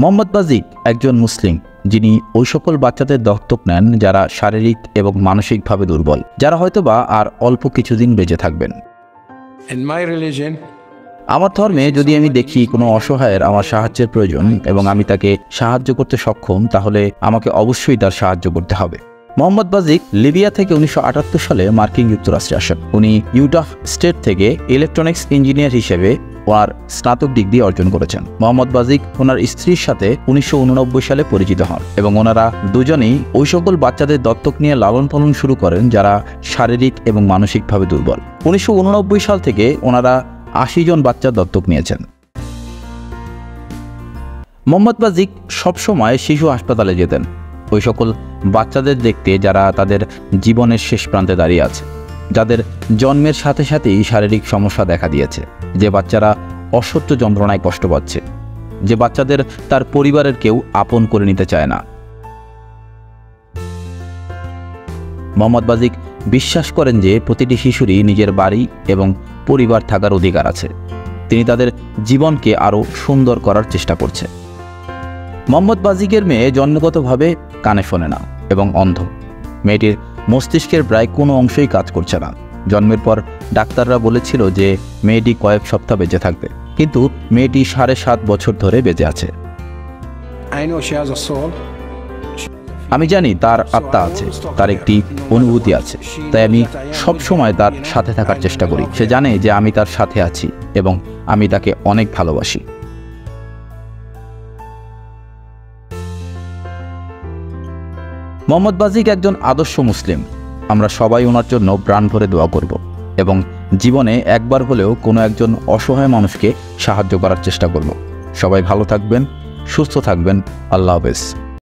মোহাম্মদ বাজিক একজন মুসলিম যিনি ওই সকল বাচ্চাদের দত্তক নেন যারা শারীরিক এবং মানসিকভাবে দুর্বল, যারা হয়তোবা আর অল্প কিছুদিন বেঁচে থাকবেন। আমার ধর্মে যদি আমি দেখি কোনো অসহায়ের আমার সাহায্যের প্রয়োজন এবং আমি তাকে সাহায্য করতে সক্ষম, তাহলে আমাকে অবশ্যই তার সাহায্য করতে হবে। মোহাম্মদ বাজিক লিবিয়া থেকে 1978 সালে মার্কিন যুক্তরাষ্ট্রে আসেন। উনি ইউটাহ স্টেট থেকে ইলেকট্রনিক্স ইঞ্জিনিয়ার হিসেবে ওনার স্নাতক ডিগ্রি অর্জন করেছেন। মোহাম্মদ বাজিক ওনার স্ত্রীর সাথে 1989 সালে পরিচিত হন এবং ওনারা দুজনেই ওই সকল বাচ্চাদের দত্তক নিয়ে লালন পালন শুরু করেন যারা শারীরিক এবং মানসিকভাবে দুর্বল। 1989 সাল থেকে ওনারা 80 জন বাচ্চা দত্তক নিয়েছেন। মোহাম্মদ বাজিক সবসময় শিশু হাসপাতালে যেতেন ওই সকল বাচ্চাদের দেখতে যারা তাদের জীবনের শেষ প্রান্তে দাঁড়িয়ে আছে, যাদের জন্মের সাথে সাথেই শারীরিক সমস্যা দেখা দিয়েছে, যে বাচ্চারা অসহ্য যন্ত্রণায় কষ্ট পাচ্ছে, যে বাচ্চাদের তার পরিবারের কেউ আপন করে নিতে চায় না। মোহাম্মদ বাজিক বিশ্বাস করেন যে প্রতিটি শিশুরই নিজের বাড়ি এবং পরিবার থাকার অধিকার আছে। তিনি তাদের জীবনকে আরও সুন্দর করার চেষ্টা করছে। মোহাম্মদ বাজিকের মেয়ে জন্মগতভাবে কানে শোনে না এবং অন্ধ। মেয়েটির মস্তিষ্কের প্রায় কোনো অংশই কাজ করছে না। জন্মের পর ডাক্তাররা বলেছিল যে মেয়েটি কয়েক সপ্তাহ বেঁচে থাকবে, কিন্তু মেয়েটি 7.5 বছর ধরে বেঁচে আছে। আমি জানি তার আত্মা আছে, তার একটি অনুভূতি আছে, তাই আমি সবসময় তার সাথে থাকার চেষ্টা করি। সে জানে যে আমি তার সাথে আছি এবং আমি তাকে অনেক ভালোবাসি। মোহাম্মদ বাজিক একজন আদর্শ মুসলিম। আমরা সবাই ওনার জন্য প্রাণ ভরে দোয়া করব এবং জীবনে একবার হলেও কোনো একজন অসহায় মানুষকে সাহায্য করার চেষ্টা করব। সবাই ভালো থাকবেন, সুস্থ থাকবেন। আল্লাহ হাফেজ।